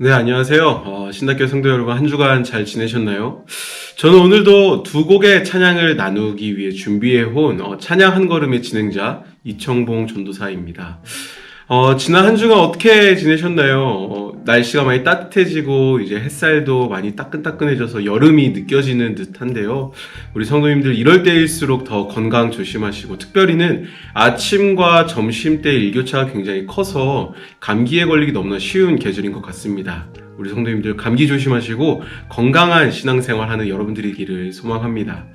네, 안녕하세요. 신학교 성도 여러분, 한 주간 잘 지내셨나요? 저는 오늘도 두 곡의 찬양을 나누기 위해 준비해온 찬양 한 걸음의 진행자 이청봉 전도사입니다. 지난 한 주간 어떻게 지내셨나요? 날씨가 많이 따뜻해지고 이제 햇살도 많이 따끈따끈해져서 여름이 느껴지는 듯한데요. 우리 성도님들 이럴 때일수록 더 건강 조심하시고, 특별히는 아침과 점심 때 일교차가 굉장히 커서 감기에 걸리기 너무나 쉬운 계절인 것 같습니다. 우리 성도님들 감기 조심하시고 건강한 신앙생활 하는 여러분들이기를 소망합니다.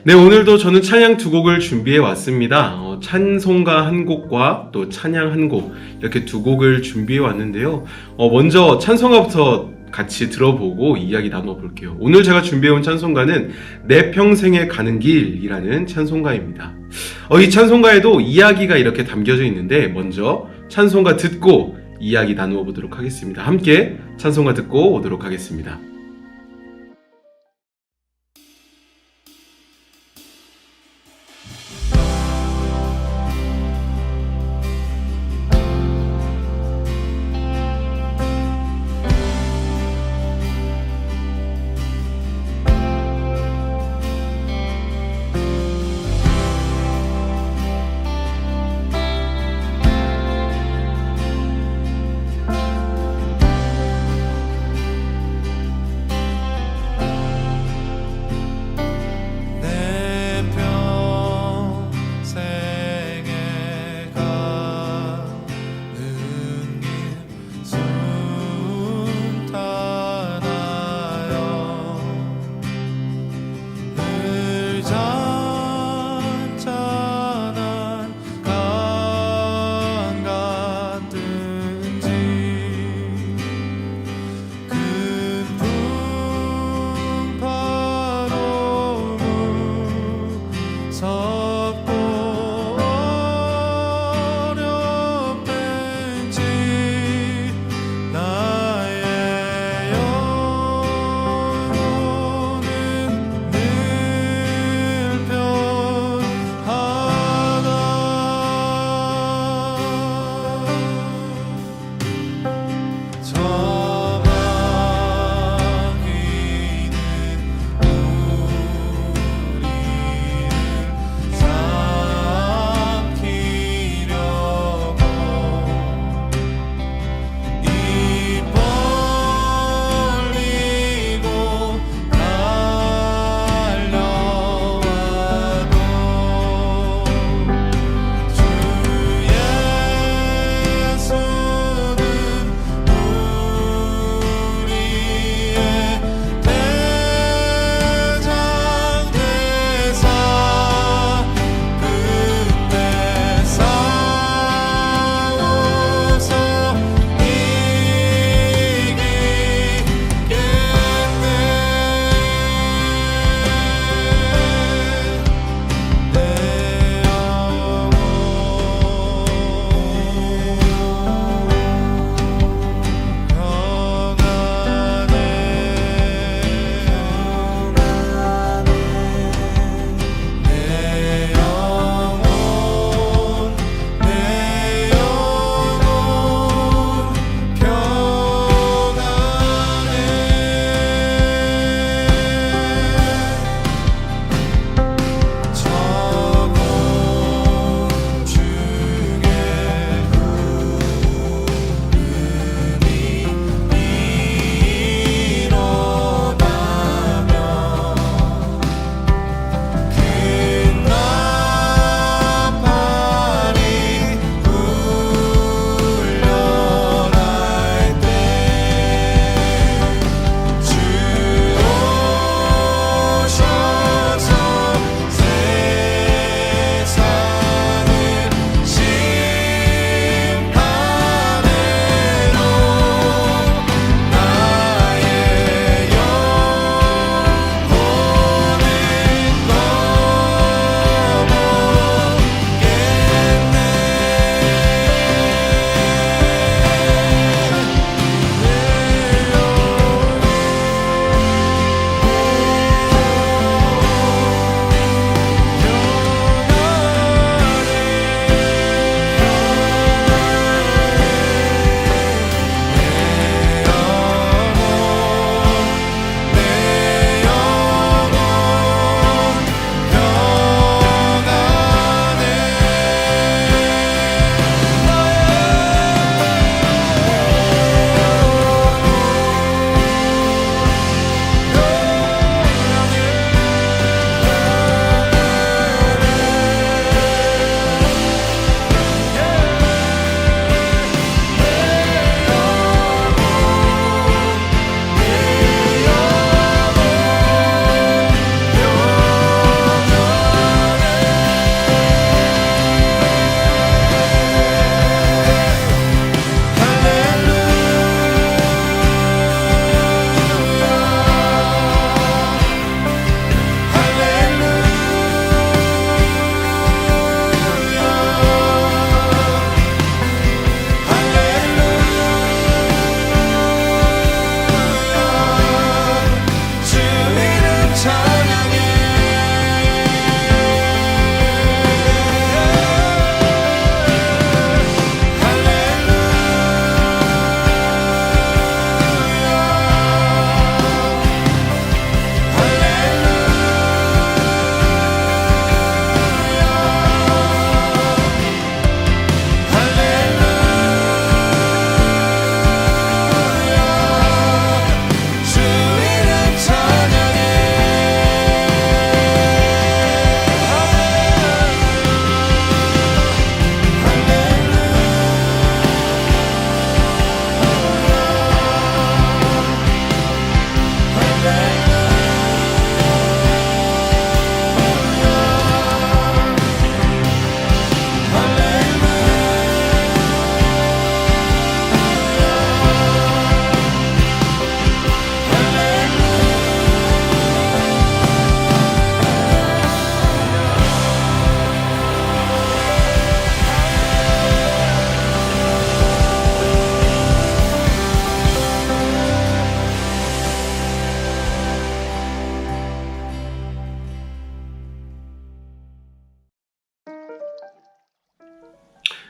네, 오늘도 저는 찬양 두 곡을 준비해 왔습니다. 찬송가 한 곡과 또 찬양 한 곡, 이렇게 두 곡을 준비해 왔는데요. 먼저 찬송가부터 같이 들어보고 이야기 나눠볼게요. 오늘 제가 준비해온 찬송가는 내 평생에 가는 길이라는 찬송가입니다. 이 찬송가에도 이야기가 이렇게 담겨져 있는데, 먼저 찬송가 듣고 이야기 나누어 보도록 하겠습니다. 함께 찬송가 듣고 오도록 하겠습니다.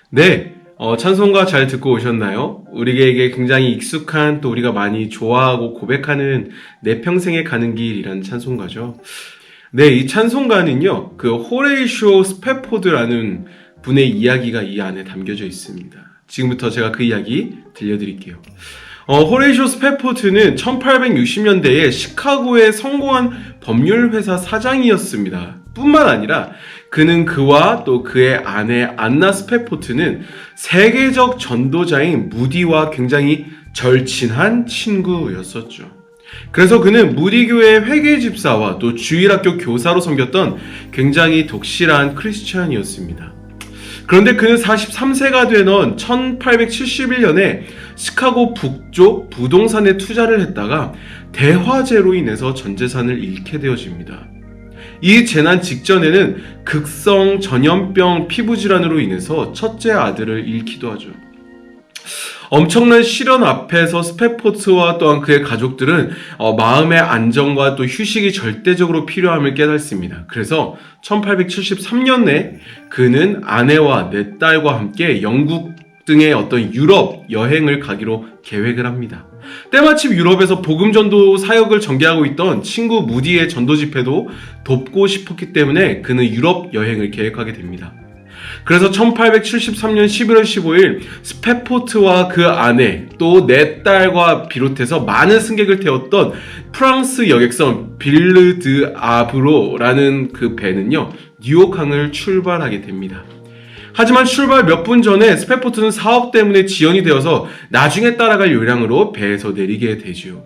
네, 찬송가 잘 듣고 오셨나요? 우리에게 굉장히 익숙한 또 우리가 많이 좋아하고 고백하는 내 평생에 가는 길이라는 찬송가죠. 네, 이 찬송가는요, 그 호레이쇼 스패포드라는 분의 이야기가 이 안에 담겨져 있습니다. 지금부터 제가 그 이야기 들려드릴게요. 호레이쇼 스패포드는 1860년대에 시카고의 성공한 법률회사 사장이었습니다. 뿐만 아니라 그는 그와 또 그의 아내 안나 스패포트는 세계적 전도자인 무디와 굉장히 절친한 친구였었죠. 그래서 그는 무디교회 회계집사와 또 주일학교 교사로 섬겼던 굉장히 독실한 크리스찬이었습니다. 그런데 그는 43세가 되던 1871년에 시카고 북쪽 부동산에 투자를 했다가 대화재로 인해서 전 재산을 잃게 되어집니다. 이 재난 직전에는 극성 전염병 피부질환으로 인해서 첫째 아들을 잃기도 하죠. 엄청난 시련 앞에서 스패포트와 또한 그의 가족들은 마음의 안정과 또 휴식이 절대적으로 필요함을 깨닫습니다. 그래서 1873년에 그는 아내와 네 딸과 함께 영국 등의 어떤 유럽 여행을 가기로 계획을 합니다. 때마침 유럽에서 복음전도 사역을 전개하고 있던 친구 무디의 전도 집회도 돕고 싶었기 때문에 그는 유럽 여행을 계획하게 됩니다. 그래서 1873년 11월 15일 스패포트와 그 아내 또 네 딸과 비롯해서 많은 승객을 태웠던 프랑스 여객선 빌르 드 아브로라는 그 배는요 뉴욕항을 출발하게 됩니다. 하지만 출발 몇 분 전에 스패포트는 사업 때문에 지연이 되어서 나중에 따라갈 요량으로 배에서 내리게 되지요.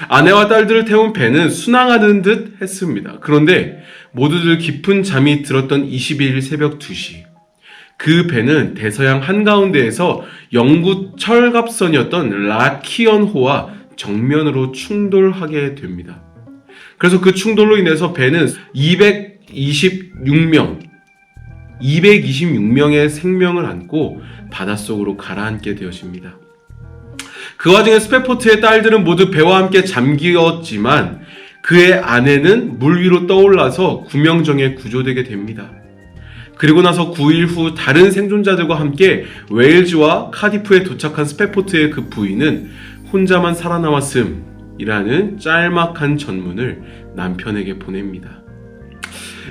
아내와 딸들을 태운 배는 순항하는 듯 했습니다. 그런데 모두들 깊은 잠이 들었던 22일 새벽 2시 그 배는 대서양 한가운데에서 영국 철갑선이었던 라키언호와 정면으로 충돌하게 됩니다. 그래서 그 충돌로 인해서 배는 226명의 생명을 안고 바닷속으로 가라앉게 되어집니다. 그 와중에 스패포트의 딸들은 모두 배와 함께 잠기었지만 그의 아내는 물 위로 떠올라서 구명정에 구조되게 됩니다. 그리고 나서 9일 후 다른 생존자들과 함께 웨일즈와 카디프에 도착한 스패포트의 그 부인은 혼자만 살아남았음이라는 짤막한 전문을 남편에게 보냅니다.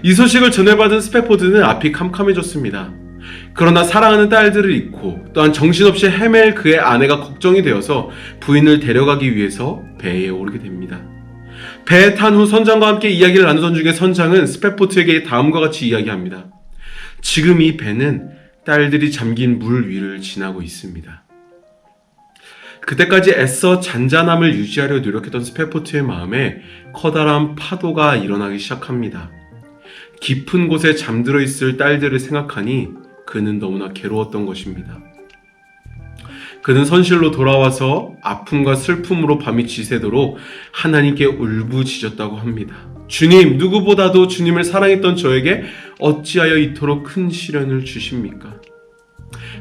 이 소식을 전해받은 스패포드는 앞이 캄캄해졌습니다. 그러나 사랑하는 딸들을 잃고 또한 정신없이 헤맬 그의 아내가 걱정이 되어서 부인을 데려가기 위해서 배에 오르게 됩니다. 배에 탄 후 선장과 함께 이야기를 나누던 중에 선장은 스패포트에게 다음과 같이 이야기합니다. 지금 이 배는 딸들이 잠긴 물 위를 지나고 있습니다. 그때까지 애써 잔잔함을 유지하려 노력했던 스패포트의 마음에 커다란 파도가 일어나기 시작합니다. 깊은 곳에 잠들어 있을 딸들을 생각하니 그는 너무나 괴로웠던 것입니다. 그는 선실로 돌아와서 아픔과 슬픔으로 밤이 지새도록 하나님께 울부짖었다고 합니다. 주님, 누구보다도 주님을 사랑했던 저에게 어찌하여 이토록 큰 시련을 주십니까?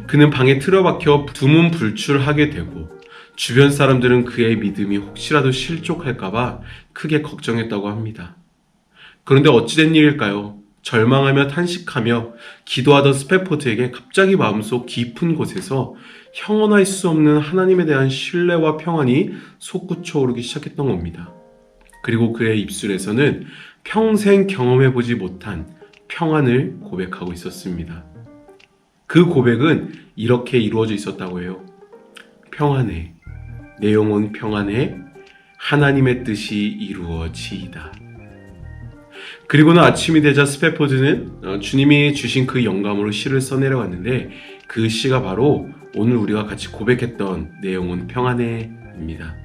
그는 방에 틀어박혀 두문불출하게 되고 주변 사람들은 그의 믿음이 혹시라도 실족할까봐 크게 걱정했다고 합니다. 그런데 어찌된 일일까요? 절망하며 탄식하며 기도하던 스패포트에게 갑자기 마음속 깊은 곳에서 형언할 수 없는 하나님에 대한 신뢰와 평안이 솟구쳐 오르기 시작했던 겁니다. 그리고 그의 입술에서는 평생 경험해보지 못한 평안을 고백하고 있었습니다. 그 고백은 이렇게 이루어져 있었다고 해요. 평안해, 내 영혼 평안해, 하나님의 뜻이 이루어지이다. 그리고는 아침이 되자 스패포드는 주님이 주신 그 영감으로 시를 써내려갔는데 그 시가 바로 오늘 우리가 같이 고백했던 내 영혼 평안해입니다.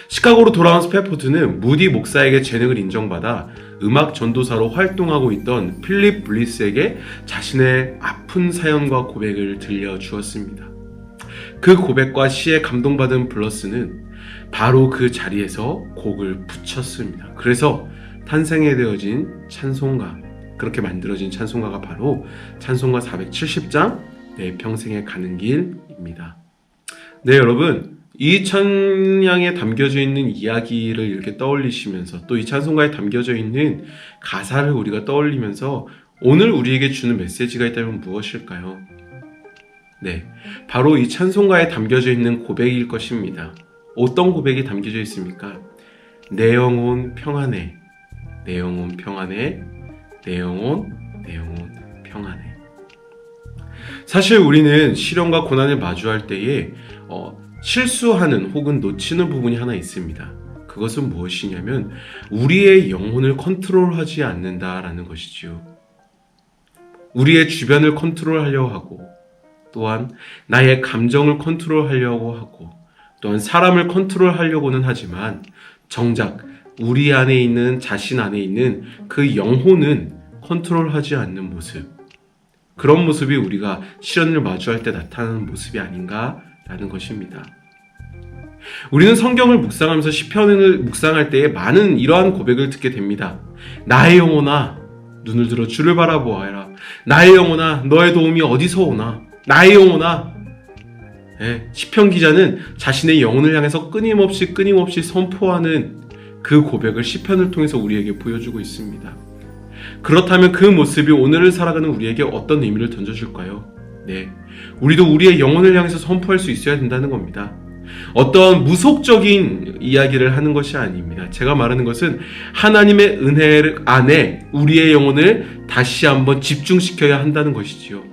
시카고로 돌아온 스패포드는 무디 목사에게 재능을 인정받아 음악 전도사로 활동하고 있던 필립 블리스에게 자신의 아픈 사연과 고백을 들려주었습니다. 그 고백과 시에 감동받은 블러스는 바로 그 자리에서 곡을 붙였습니다. 그래서 탄생에 되어진 찬송가, 그렇게 만들어진 찬송가가 바로 찬송가 470장 내 평생에 가는 길입니다. 네, 여러분, 이 찬양에 담겨져 있는 이야기를 이렇게 떠올리시면서 또 이 찬송가에 담겨져 있는 가사를 우리가 떠올리면서 오늘 우리에게 주는 메시지가 있다면 무엇일까요? 네, 바로 이 찬송가에 담겨져 있는 고백일 것입니다. 어떤 고백이 담겨져 있습니까? 내 영혼 평안해, 내 영혼 평안해, 내 영혼 평안해. 사실 우리는 시련과 고난을 마주할 때에 실수하는 혹은 놓치는 부분이 하나 있습니다. 그것은 무엇이냐면 우리의 영혼을 컨트롤하지 않는다라는 것이지요. 우리의 주변을 컨트롤하려고 하고, 또한 나의 감정을 컨트롤하려고 하고, 또한 사람을 컨트롤하려고는 하지만 정작 우리 안에 있는, 자신 안에 있는 그 영혼은 컨트롤하지 않는 모습, 그런 모습이 우리가 시련을 마주할 때 나타나는 모습이 아닌가라는 것입니다. 우리는 성경을 묵상하면서 시편을 묵상할 때에 많은 이러한 고백을 듣게 됩니다. 나의 영혼아, 눈을 들어 주를 바라보아라. 나의 영혼아, 너의 도움이 어디서 오나? 나의 영혼아. 시편 기자는 자신의 영혼을 향해서 끊임없이 선포하는 그 고백을 시편을 통해서 우리에게 보여주고 있습니다. 그렇다면 그 모습이 오늘을 살아가는 우리에게 어떤 의미를 던져줄까요? 네, 우리도 우리의 영혼을 향해서 선포할 수 있어야 된다는 겁니다. 어떤 무속적인 이야기를 하는 것이 아닙니다. 제가 말하는 것은 하나님의 은혜 안에 우리의 영혼을 다시 한번 집중시켜야 한다는 것이지요.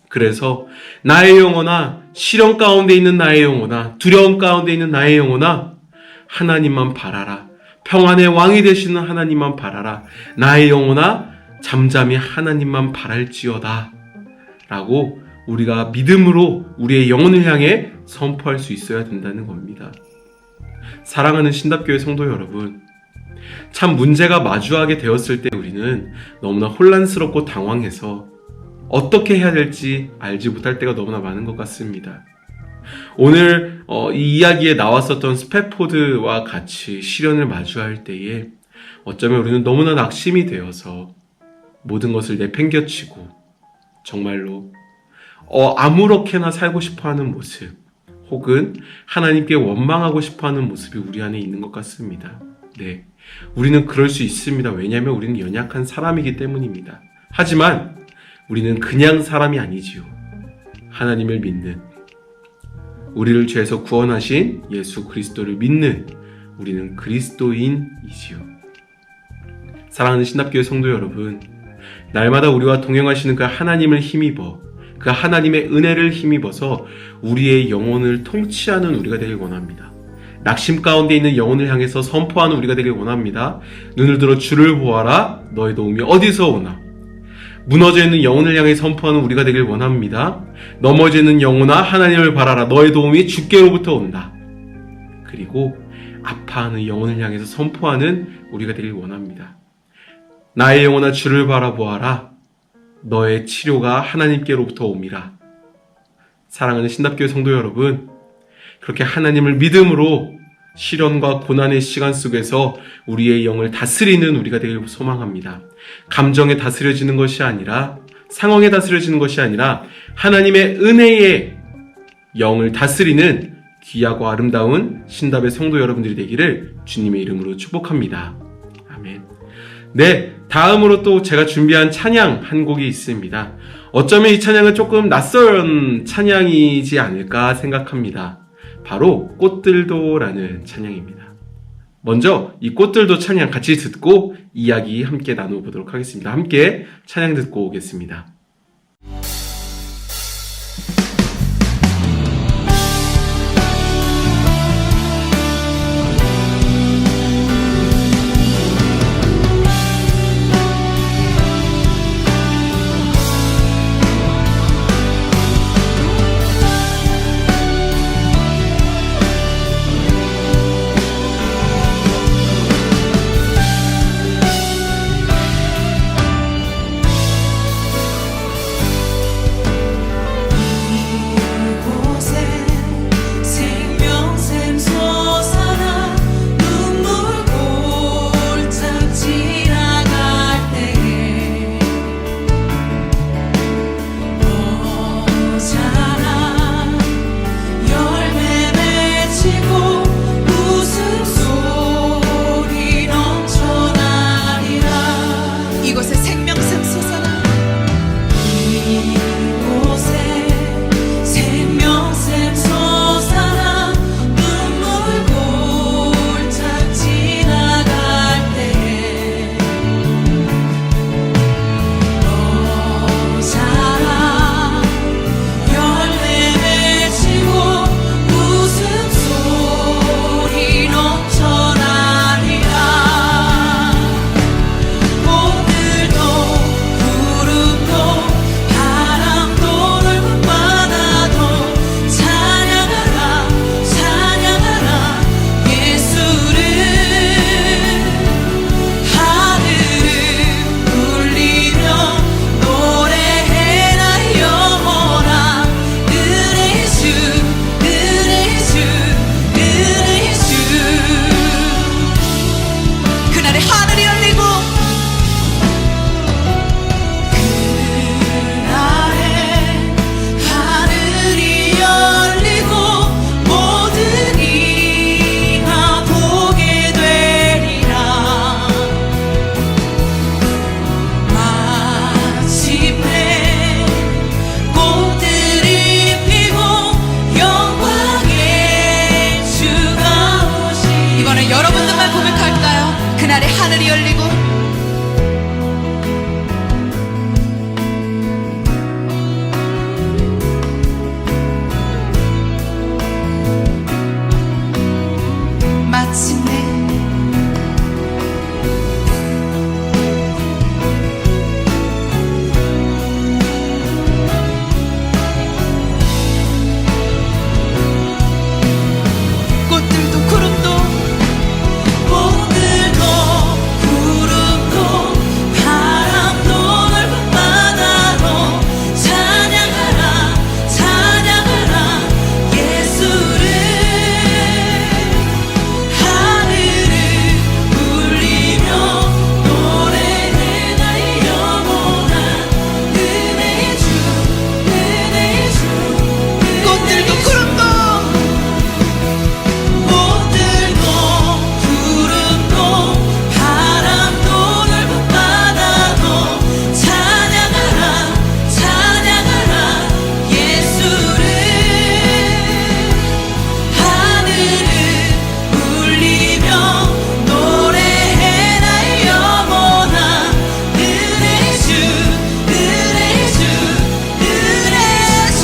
그래서 나의 영혼아, 시련 가운데 있는 나의 영혼아, 두려움 가운데 있는 나의 영혼아, 하나님만 바라라. 평안의 왕이 되시는 하나님만 바라라. 나의 영혼아, 잠잠히 하나님만 바랄지어다 라고 우리가 믿음으로 우리의 영혼을 향해 선포할 수 있어야 된다는 겁니다. 사랑하는 신답교회 성도 여러분, 참 문제가 마주하게 되었을 때 우리는 너무나 혼란스럽고 당황해서 어떻게 해야 될지 알지 못할 때가 너무나 많은 것 같습니다. 오늘 이 이야기에 나왔었던 스패포드와 같이 시련을 마주할 때에 어쩌면 우리는 너무나 낙심이 되어서 모든 것을 내팽겨치고 정말로 아무렇게나 살고 싶어하는 모습, 혹은 하나님께 원망하고 싶어하는 모습이 우리 안에 있는 것 같습니다. 네, 우리는 그럴 수 있습니다. 왜냐하면 우리는 연약한 사람이기 때문입니다. 하지만 우리는 그냥 사람이 아니지요. 하나님을 믿는, 우리를 죄에서 구원하신 예수 그리스도를 믿는 우리는 그리스도인이지요. 사랑하는 신답교회 성도 여러분, 날마다 우리와 동행하시는 그 하나님을 힘입어, 그 하나님의 은혜를 힘입어서 우리의 영혼을 통치하는 우리가 되길 원합니다. 낙심 가운데 있는 영혼을 향해서 선포하는 우리가 되길 원합니다. 눈을 들어 주를 보아라. 너의 도움이 어디서 오나? 무너져 있는 영혼을 향해 선포하는 우리가 되길 원합니다. 넘어져 있는 영혼아, 하나님을 바라라. 너의 도움이 주께로부터 온다. 그리고 아파하는 영혼을 향해서 선포하는 우리가 되길 원합니다. 나의 영혼아, 주를 바라보아라. 너의 치료가 하나님께로부터 옴이라. 사랑하는 신답교회 성도 여러분, 그렇게 하나님을 믿음으로 시련과 고난의 시간 속에서 우리의 영을 다스리는 우리가 되길 소망합니다. 감정에 다스려지는 것이 아니라, 상황에 다스려지는 것이 아니라 하나님의 은혜에 영을 다스리는 귀하고 아름다운 신답의 성도 여러분들이 되기를 주님의 이름으로 축복합니다. 아멘. 네, 다음으로 또 제가 준비한 찬양 한 곡이 있습니다. 어쩌면 이 찬양은 조금 낯선 찬양이지 않을까 생각합니다. 바로 꽃들도라는 찬양입니다. 먼저 이 꽃들도 찬양 같이 듣고 이야기 함께 나눠보도록 하겠습니다. 함께 찬양 듣고 오겠습니다. 하늘이 열리고 마침내 꽃들도 구름도 꽃들도 구름도 바람도 넓은 바다도 찬양하라 찬양하라 예수를 하늘을 울리며 노래해 나의 영원한 은혜의 주 은혜의 주 꽃들도 구름도 꽃들도 구름도 바람도 넓은 바다도 찬양하라 찬양하라 예수를 하늘을 울리며 노래해 나의 영원한 은혜의 주 은혜의 주 은혜의 주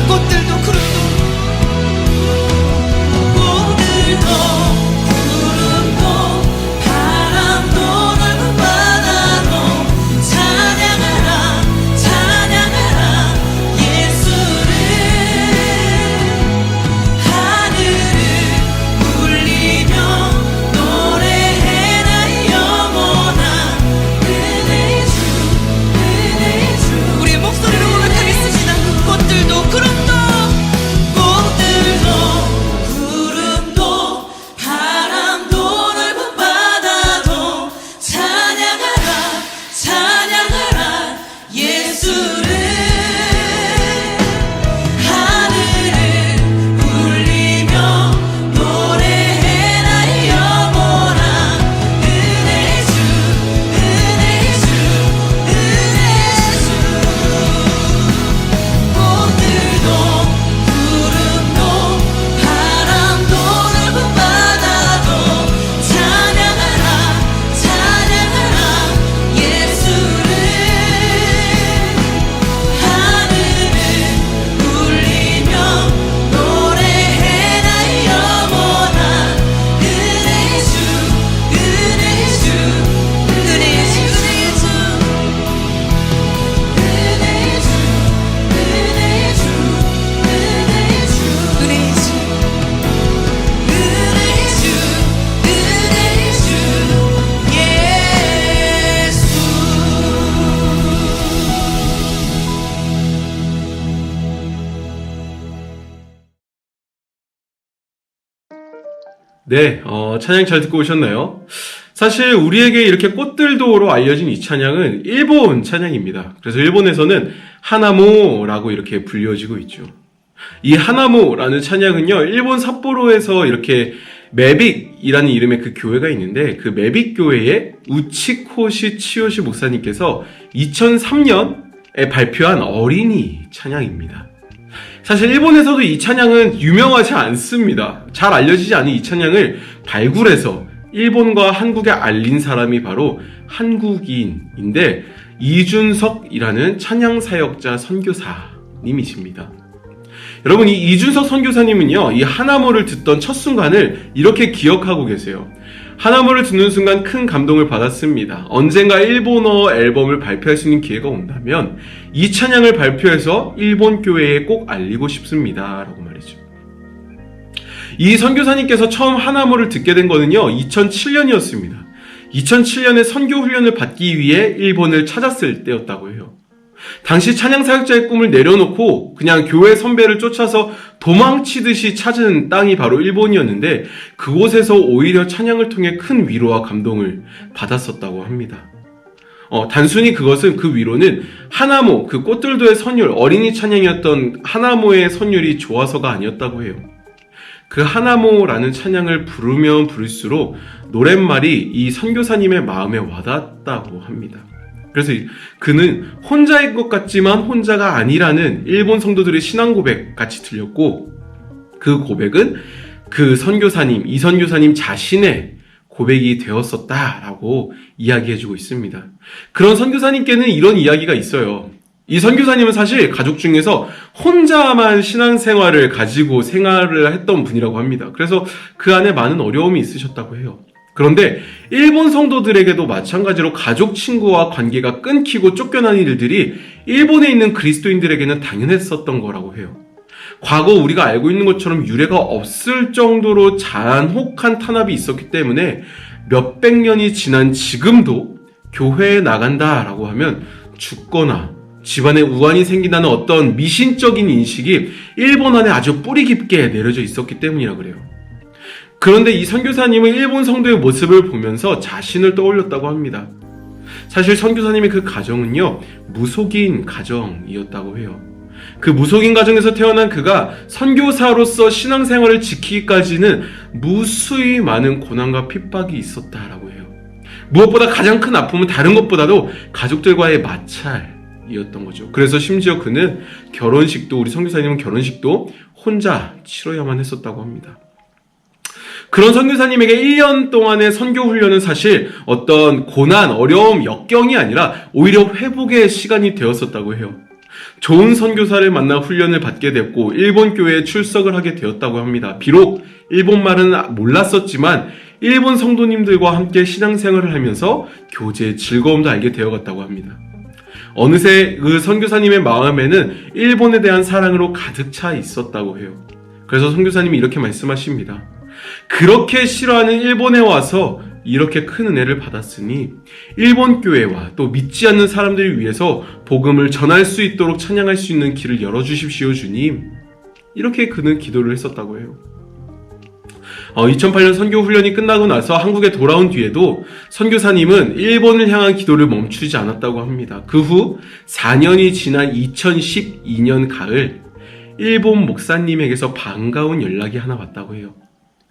꽃들도 구름도 꽃들도 구름도 바람도 넓은 바다도 찬양하라 찬양하라 예수를 하늘을 울리며 노래해 나의 영원한 은혜의 주 은혜의 주 우리의 목소리로 고백하겠습니다. 꽃들도 구름도 꽃들도 구름도 바람도 넓은 바다도 찬양하라 찬양하라 예수를 하늘을 울리며 노래해 나의 영원한 은혜의 주 은혜의 주 은혜의 주 꽃들도 구름도 바람도 넓은 바다도 찬양하라 찬양하라 예수를 하늘을 울리며 노래해 나의 영원한 은혜의 주 은혜의 주 은혜의 주 은혜의 주 은혜의 주 은혜의 주 은혜의 주 은혜의 주 은혜의 주 은혜의 주 예수 네, 찬양 잘 듣고 오셨나요? 사실 우리에게 이렇게 꽃들도로 알려진 이 찬양은 일본 찬양입니다. 그래서 일본에서는 하나모라고 이렇게 불려지고 있죠. 이 하나모라는 찬양은요, 일본 삿포로에서 이렇게 메빅이라는 이름의 그 교회가 있는데, 그 메빅 교회의 우치코시 치요시 목사님께서 2003년에 발표한 어린이 찬양입니다. 사실 일본에서도 이 찬양은 유명하지 않습니다. 잘 알려지지 않은 이 찬양을 발굴해서 일본과 한국에 알린 사람이 바로 한국인인데, 이준석이라는 찬양사역자 선교사님이십니다. 여러분, 이 이준석 선교사님은요, 이 하나모를 듣던 첫 순간을 이렇게 기억하고 계세요. 하나모를 듣는 순간 큰 감동을 받았습니다. 언젠가 일본어 앨범을 발표할 수 있는 기회가 온다면 이 찬양을 발표해서 일본 교회에 꼭 알리고 싶습니다 라고 말이죠. 이 선교사님께서 처음 하나모를 듣게 된 거는요, 2007년이었습니다. 2007년에 선교 훈련을 받기 위해 일본을 찾았을 때였다고 해요. 당시 찬양사역자의 꿈을 내려놓고 그냥 교회 선배를 쫓아서 도망치듯이 찾은 땅이 바로 일본이었는데, 그곳에서 오히려 찬양을 통해 큰 위로와 감동을 받았었다고 합니다. 단순히 그것은 그 위로는 하나모, 그 꽃들도의 선율, 어린이 찬양이었던 하나모의 선율이 좋아서가 아니었다고 해요. 그 하나모라는 찬양을 부르면 부를수록 노랫말이 이 선교사님의 마음에 와닿았다고 합니다. 그래서 그는 혼자인 것 같지만 혼자가 아니라는 일본 성도들의 신앙 고백 같이 들렸고, 그 고백은 그 선교사님, 이 선교사님 자신의 고백이 되었었다라고 이야기해주고 있습니다. 그런 선교사님께는 이런 이야기가 있어요. 이 선교사님은 사실 가족 중에서 혼자만 신앙생활을 가지고 생활을 했던 분이라고 합니다. 그래서 그 안에 많은 어려움이 있으셨다고 해요. 그런데 일본 성도들에게도 마찬가지로 가족 친구와 관계가 끊기고 쫓겨난 일들이 일본에 있는 그리스도인들에게는 당연했었던 거라고 해요. 과거 우리가 알고 있는 것처럼 유례가 없을 정도로 잔혹한 탄압이 있었기 때문에 몇백 년이 지난 지금도 교회에 나간다라고 하면 죽거나 집안에 우환이 생긴다는 어떤 미신적인 인식이 일본 안에 아주 뿌리 깊게 내려져 있었기 때문이라 그래요. 그런데 이 선교사님은 일본 성도의 모습을 보면서 자신을 떠올렸다고 합니다. 사실 선교사님의 그 가정은요, 무속인 가정이었다고 해요. 그 무속인 가정에서 태어난 그가 선교사로서 신앙생활을 지키기까지는 무수히 많은 고난과 핍박이 있었다라고 해요. 무엇보다 가장 큰 아픔은 다른 것보다도 가족들과의 마찰이었던 거죠. 그래서 심지어 그는 결혼식도, 우리 선교사님은 결혼식도 혼자 치러야만 했었다고 합니다. 그런 선교사님에게 1년 동안의 선교 훈련은 사실 어떤 고난, 어려움, 역경이 아니라 오히려 회복의 시간이 되었었다고 해요. 좋은 선교사를 만나 훈련을 받게 됐고 일본 교회에 출석을 하게 되었다고 합니다. 비록 일본말은 몰랐었지만 일본 성도님들과 함께 신앙생활을 하면서 교제의 즐거움도 알게 되어갔다고 합니다. 어느새 그 선교사님의 마음에는 일본에 대한 사랑으로 가득 차 있었다고 해요. 그래서 선교사님이 이렇게 말씀하십니다. 그렇게 싫어하는 일본에 와서 이렇게 큰 은혜를 받았으니 일본 교회와 또 믿지 않는 사람들을 위해서 복음을 전할 수 있도록 찬양할 수 있는 길을 열어주십시오 주님. 이렇게 그는 기도를 했었다고 해요. 2008년 선교 훈련이 끝나고 나서 한국에 돌아온 뒤에도 선교사님은 일본을 향한 기도를 멈추지 않았다고 합니다. 그 후 4년이 지난 2012년 가을 일본 목사님에게서 반가운 연락이 하나 왔다고 해요.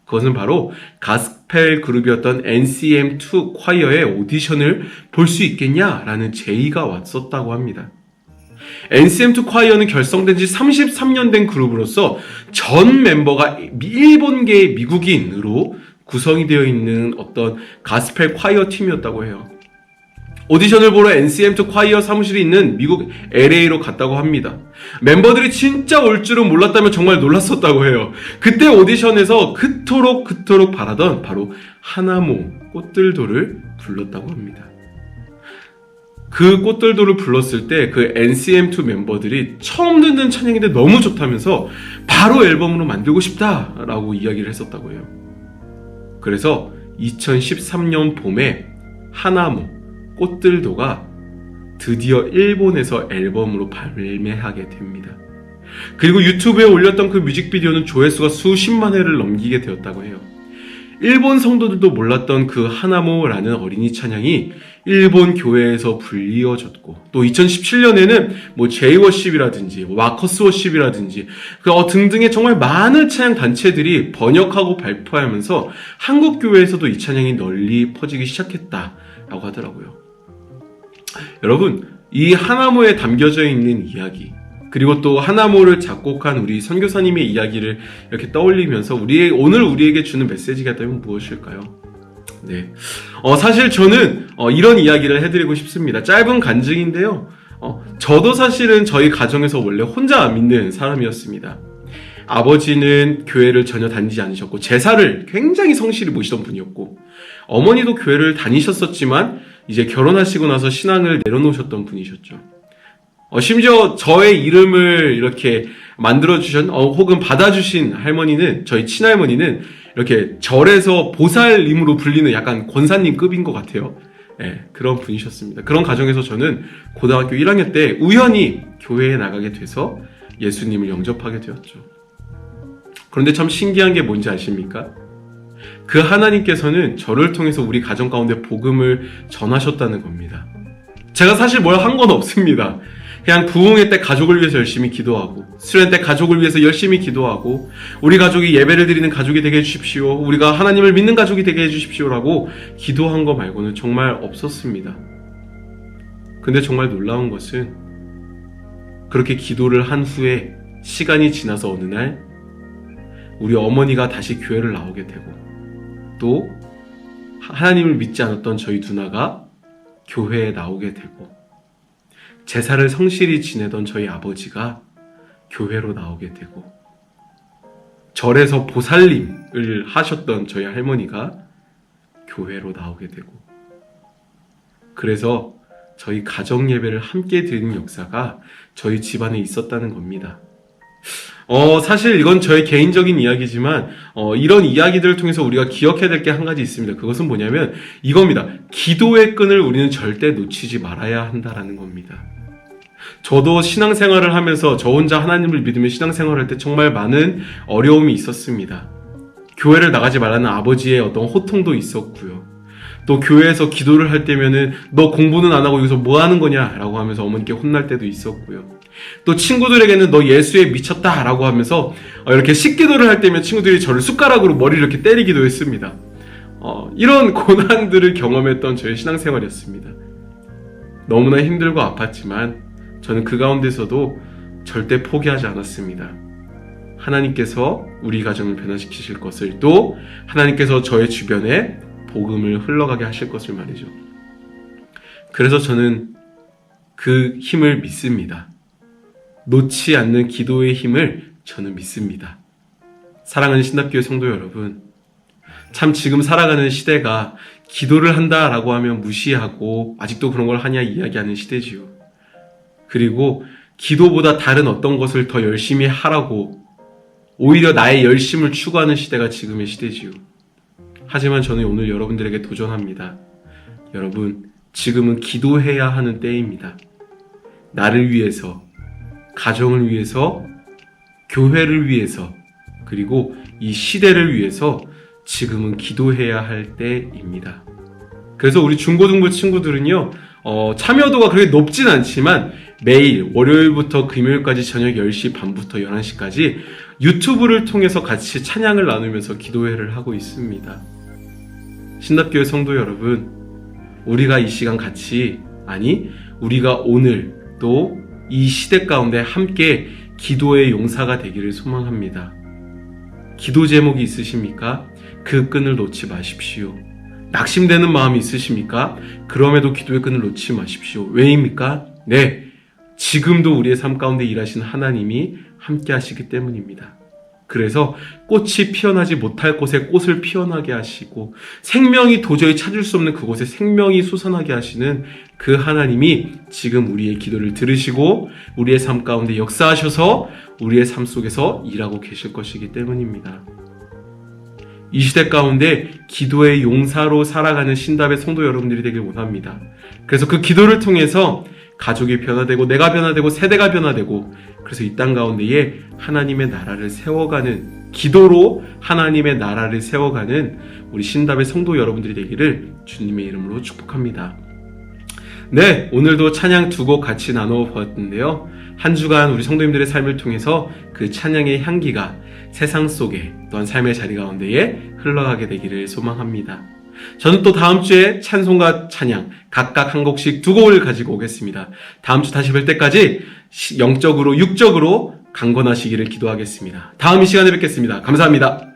그것은 바로 가스펠 그룹이었던 NCM2 콰이어의 오디션을 볼 수 있겠냐라는 제의가 왔었다고 합니다. NCM2 콰이어는 결성된 지 33년 된 그룹으로서 전 멤버가 일본계의 미국인으로 구성이 되어 있는 어떤 가스펠 콰이어 팀이었다고 해요. 오디션을 보러 NCM2 콰이어 사무실이 있는 미국 LA로 갔다고 합니다. 멤버들이 진짜 올 줄은 몰랐다면 정말 놀랐었다고 해요. 그때 오디션에서 그토록 바라던 바로 하나모 꽃들도를 불렀다고 합니다. 그 꽃들도를 불렀을 때 그 NCM2 멤버들이 처음 듣는 찬양인데 너무 좋다면서 바로 앨범으로 만들고 싶다라고 이야기를 했었다고 해요. 그래서 2013년 봄에 하나모 꽃들도가 드디어 일본에서 앨범으로 발매하게 됩니다. 그리고 유튜브에 올렸던 그 뮤직비디오는 조회수가 수십만 회를 넘기게 되었다고 해요. 일본 성도들도 몰랐던 그 하나모라는 어린이 찬양이 일본 교회에서 불리어졌고, 또 2017년에는 뭐 제이워십이라든지 마커스 워십이라든지 등등의 정말 많은 찬양 단체들이 번역하고 발표하면서 한국 교회에서도 이 찬양이 널리 퍼지기 시작했다라고 하더라고요. 여러분, 이 하나모에 담겨져 있는 이야기, 그리고 또 하나모를 작곡한 우리 선교사님의 이야기를 이렇게 떠올리면서 오늘 우리에게 주는 메시지가 있다면 무엇일까요? 네. 사실 저는 이런 이야기를 해드리고 싶습니다. 짧은 간증인데요. 저도 사실은 저희 가정에서 원래 혼자 믿는 사람이었습니다. 아버지는 교회를 전혀 다니지 않으셨고 제사를 굉장히 성실히 모시던 분이었고, 어머니도 교회를 다니셨었지만 이제 결혼하시고 나서 신앙을 내려놓으셨던 분이셨죠. 심지어 저의 이름을 이렇게 만들어주신, 혹은 받아주신 할머니는, 저희 친할머니는 이렇게 절에서 보살님으로 불리는 약간 권사님급인 것 같아요. 네, 그런 분이셨습니다. 그런 가정에서 저는 고등학교 1학년 때 우연히 교회에 나가게 돼서 예수님을 영접하게 되었죠. 그런데 참 신기한 게 뭔지 아십니까? 그 하나님께서는 저를 통해서 우리 가정 가운데 복음을 전하셨다는 겁니다. 제가 사실 뭘 한 건 없습니다. 그냥 부흥회 때 가족을 위해서 열심히 기도하고, 수련 때 가족을 위해서 열심히 기도하고, 우리 가족이 예배를 드리는 가족이 되게 해주십시오, 우리가 하나님을 믿는 가족이 되게 해주십시오라고 기도한 거 말고는 정말 없었습니다. 근데 정말 놀라운 것은 그렇게 기도를 한 후에 시간이 지나서 어느 날 우리 어머니가 다시 교회를 나오게 되고, 또 하나님을 믿지 않았던 저희 누나가 교회에 나오게 되고, 제사를 성실히 지내던 저희 아버지가 교회로 나오게 되고, 절에서 보살님을 하셨던 저희 할머니가 교회로 나오게 되고, 그래서 저희 가정 예배를 함께 드리는 역사가 저희 집안에 있었다는 겁니다. 사실 이건 저의 개인적인 이야기지만 이런 이야기들을 통해서 우리가 기억해야 될 게 한 가지 있습니다. 그것은 뭐냐면 이겁니다. 기도의 끈을 우리는 절대 놓치지 말아야 한다라는 겁니다. 저도 신앙생활을 하면서 저 혼자 하나님을 믿으며 신앙생활을 할 때 정말 많은 어려움이 있었습니다. 교회를 나가지 말라는 아버지의 어떤 호통도 있었고요. 또 교회에서 기도를 할 때면은 너 공부는 안 하고 여기서 뭐 하는 거냐 라고 하면서 어머니께 혼날 때도 있었고요. 또 친구들에게는 너 예수에 미쳤다 라고 하면서 이렇게 식기도를 할 때면 친구들이 저를 숟가락으로 머리를 이렇게 때리기도 했습니다. 이런 고난들을 경험했던 저의 신앙생활이었습니다. 너무나 힘들고 아팠지만 저는 그 가운데서도 절대 포기하지 않았습니다. 하나님께서 우리 가정을 변화시키실 것을, 또 하나님께서 저의 주변에 복음을 흘러가게 하실 것을 말이죠. 그래서 저는 그 힘을 믿습니다. 놓지 않는 기도의 힘을 저는 믿습니다. 사랑하는 신답교회 성도 여러분, 참 지금 살아가는 시대가 기도를 한다라고 하면 무시하고 아직도 그런 걸 하냐 이야기하는 시대지요. 그리고 기도보다 다른 어떤 것을 더 열심히 하라고 오히려 나의 열심을 추구하는 시대가 지금의 시대지요. 하지만 저는 오늘 여러분들에게 도전합니다. 여러분, 지금은 기도해야 하는 때입니다. 나를 위해서, 가정을 위해서, 교회를 위해서, 그리고 이 시대를 위해서 지금은 기도해야 할 때입니다. 그래서 우리 중고등부 친구들은요, 참여도가 그렇게 높진 않지만 매일 월요일부터 금요일까지 저녁 10시 반부터 11시까지 유튜브를 통해서 같이 찬양을 나누면서 기도회를 하고 있습니다. 신답교회 성도 여러분, 우리가 이 시간 같이, 우리가 오늘 또 이 시대 가운데 함께 기도의 용사가 되기를 소망합니다. 기도 제목이 있으십니까? 그 끈을 놓지 마십시오. 낙심되는 마음이 있으십니까? 그럼에도 기도의 끈을 놓지 마십시오. 왜입니까? 네, 지금도 우리의 삶 가운데 일하신 하나님이 함께 하시기 때문입니다. 그래서 꽃이 피어나지 못할 곳에 꽃을 피어나게 하시고, 생명이 도저히 찾을 수 없는 그곳에 생명이 솟아나게 하시는 그 하나님이 지금 우리의 기도를 들으시고 우리의 삶 가운데 역사하셔서 우리의 삶 속에서 일하고 계실 것이기 때문입니다. 이 시대 가운데 기도의 용사로 살아가는 신답의 성도 여러분들이 되길 원합니다. 그래서 그 기도를 통해서 가족이 변화되고, 내가 변화되고, 세대가 변화되고, 그래서 이 땅 가운데에 하나님의 나라를 세워가는, 기도로 하나님의 나라를 세워가는 우리 신답의 성도 여러분들이 되기를 주님의 이름으로 축복합니다. 네, 오늘도 찬양 두 곡 같이 나누어 보았는데요. 한 주간 우리 성도님들의 삶을 통해서 그 찬양의 향기가 세상 속에, 또한 삶의 자리 가운데에 흘러가게 되기를 소망합니다. 저는 또 다음 주에 찬송과 찬양 각각 한 곡씩 두 곡을 가지고 오겠습니다. 다음 주 다시 뵐 때까지 영적으로 육적으로 강건하시기를 기도하겠습니다. 다음 이 시간에 뵙겠습니다. 감사합니다.